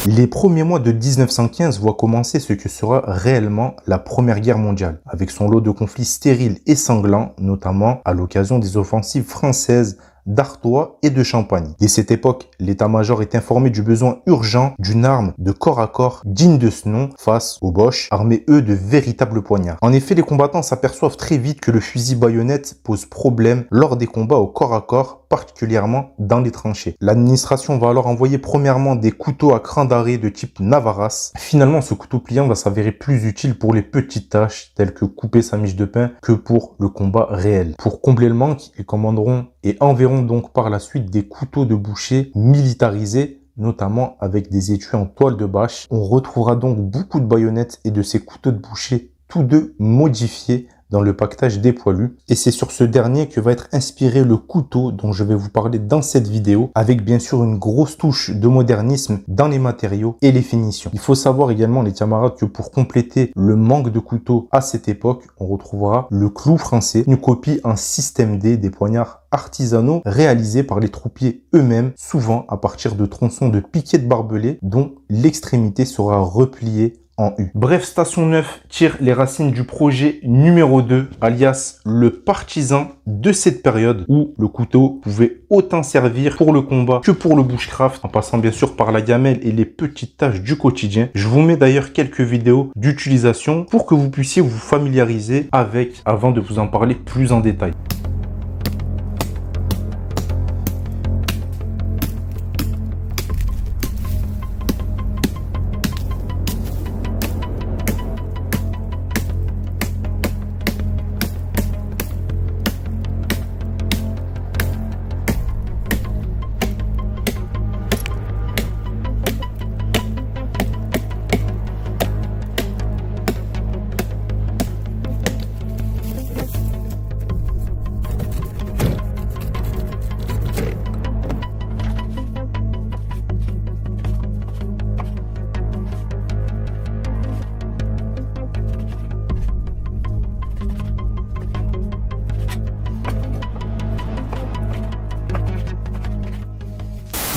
Les premiers mois de 1915 voient commencer ce que sera réellement la Première Guerre mondiale, avec son lot de conflits stériles et sanglants, notamment à l'occasion des offensives françaises d'Artois et de Champagne. Dès cette époque, l'état-major est informé du besoin urgent d'une arme de corps à corps digne de ce nom face aux Boches, armés eux de véritables poignards. En effet, les combattants s'aperçoivent très vite que le fusil baïonnette pose problème lors des combats au corps à corps, particulièrement dans les tranchées. L'administration va alors envoyer premièrement des couteaux à cran d'arrêt de type Navaras. Finalement, ce couteau pliant va s'avérer plus utile pour les petites tâches telles que couper sa miche de pain que pour le combat réel. Pour combler le manque, ils commanderont et enverront donc par la suite des couteaux de boucher militarisés, notamment avec des étuis en toile de bâche. On retrouvera donc beaucoup de baïonnettes et de ces couteaux de boucher, tous deux modifiés dans le paquetage des poilus. Et c'est sur ce dernier que va être inspiré le couteau dont je vais vous parler dans cette vidéo, avec bien sûr une grosse touche de modernisme dans les matériaux et les finitions. Il faut savoir également, les camarades, que pour compléter le manque de couteaux à cette époque, on retrouvera le clou français, une copie en système D des poignards artisanaux réalisés par les troupiers eux-mêmes, souvent à partir de tronçons de piquets de barbelés dont l'extrémité sera repliée en U. Bref, Station 9 tire les racines du projet numéro 2, alias le partisan de cette période où le couteau pouvait autant servir pour le combat que pour le bushcraft, en passant bien sûr par la gamelle et les petites tâches du quotidien. Je vous mets d'ailleurs quelques vidéos d'utilisation pour que vous puissiez vous familiariser avec avant de vous en parler plus en détail.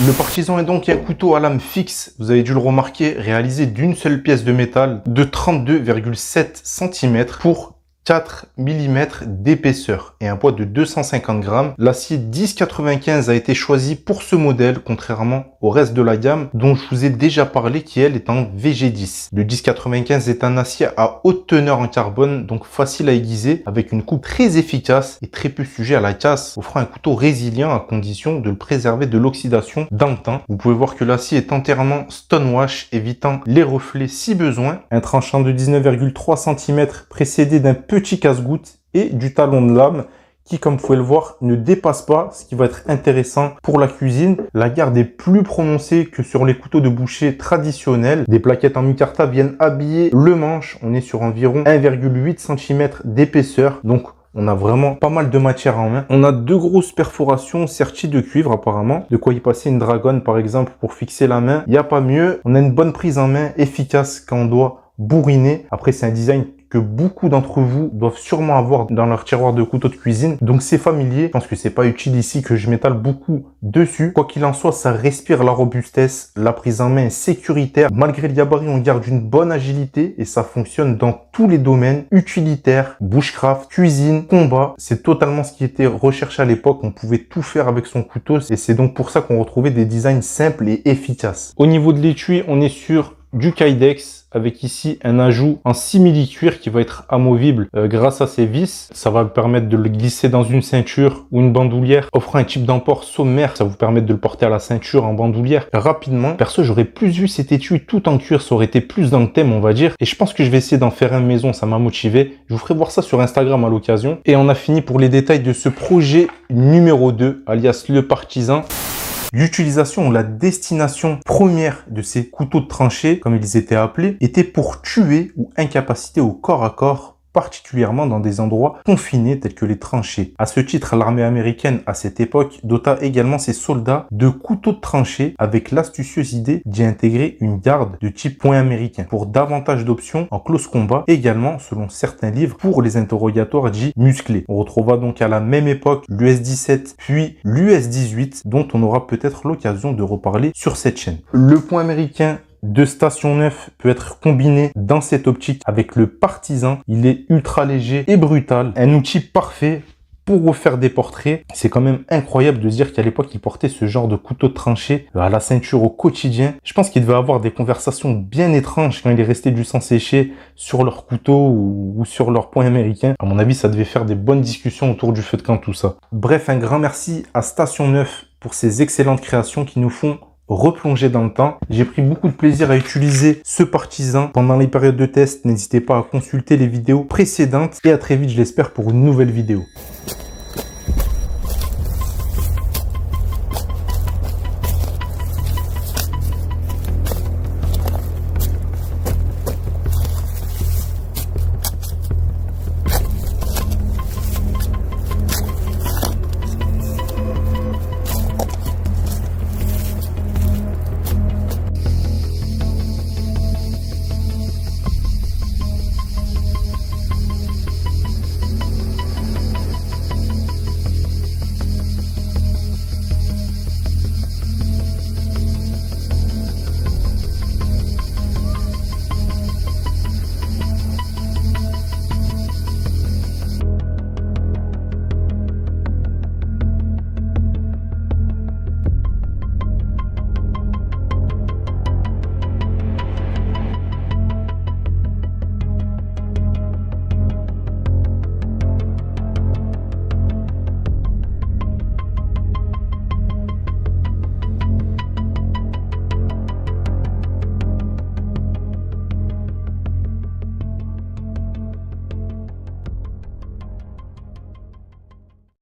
Le partisan est donc un couteau à lame fixe, vous avez dû le remarquer, réalisé d'une seule pièce de métal de 32,7 cm pour 4 mm d'épaisseur et un poids de 250 grammes. L'acier 1095 a été choisi pour ce modèle, contrairement au reste de la gamme dont je vous ai déjà parlé, qui elle est en VG10. Le 1095 est un acier à haute teneur en carbone, donc facile à aiguiser, avec une coupe très efficace et très peu sujet à la casse, offrant un couteau résilient à condition de le préserver de l'oxydation dans le temps. Vous pouvez voir que l'acier est entièrement stonewash, évitant les reflets si besoin. Un tranchant de 19,3 cm précédé d'un petit casse-goutte et du talon de lame qui, comme vous pouvez le voir, ne dépasse pas, ce qui va être intéressant pour la cuisine. La garde est plus prononcée que sur les couteaux de boucher traditionnels. Des plaquettes en micarta viennent habiller le manche. On est sur environ 1,8 cm d'épaisseur, donc on a vraiment pas mal de matière en main. On a deux grosses perforations serties de cuivre apparemment. De quoi y passer une dragonne par exemple pour fixer la main. Il n'y a pas mieux. On a une bonne prise en main efficace quand on doit bourriner. Après, c'est un design que beaucoup d'entre vous doivent sûrement avoir dans leur tiroir de couteau de cuisine. Donc c'est familier. Je pense que c'est pas utile ici que je m'étale beaucoup dessus. Quoi qu'il en soit, ça respire la robustesse. La prise en main est sécuritaire. Malgré le gabarit, on garde une bonne agilité et ça fonctionne dans tous les domaines utilitaires, bushcraft, cuisine, combat. C'est totalement ce qui était recherché à l'époque. On pouvait tout faire avec son couteau et c'est donc pour ça qu'on retrouvait des designs simples et efficaces. Au niveau de l'étui, on est sur du Kydex avec ici un ajout en simili-cuir qui va être amovible grâce à ces vis. Ça va permettre de le glisser dans une ceinture ou une bandoulière, offrant un type d'emport sommaire. Ça vous permet de le porter à la ceinture en bandoulière rapidement. Perso, j'aurais plus vu cet étui tout en cuir, ça aurait été plus dans le thème, on va dire. Et je pense que je vais essayer d'en faire un maison, ça m'a motivé. Je vous ferai voir ça sur Instagram à l'occasion. Et on a fini pour les détails de ce projet numéro 2, alias le partisan. L'utilisation ou la destination première de ces couteaux de tranchée, comme ils étaient appelés, était pour tuer ou incapaciter au corps à corps, particulièrement dans des endroits confinés tels que les tranchées. À ce titre, l'armée américaine à cette époque dota également ses soldats de couteaux de tranchée avec l'astucieuse idée d'y intégrer une garde de type point américain pour davantage d'options en close combat, également selon certains livres pour les interrogatoires dits musclés. On retrouvera donc à la même époque l'US 17 puis l'US 18 dont on aura peut-être l'occasion de reparler sur cette chaîne. Le point américain de Station 9 peut être combiné dans cette optique avec le Partisan. Il est ultra léger et brutal. Un outil parfait pour refaire des portraits. C'est quand même incroyable de dire qu'à l'époque, il portait ce genre de couteau de tranchée à la ceinture au quotidien. Je pense qu'il devait avoir des conversations bien étranges quand il est resté du sang séché sur leur couteau ou sur leur poing américain. À mon avis, ça devait faire des bonnes discussions autour du feu de camp, tout ça. Bref, un grand merci à Station 9 pour ces excellentes créations qui nous font replonger dans le temps. J'ai pris beaucoup de plaisir à utiliser ce Partisan pendant les périodes de test. N'hésitez pas à consulter les vidéos précédentes et à très vite, je l'espère, pour une nouvelle vidéo.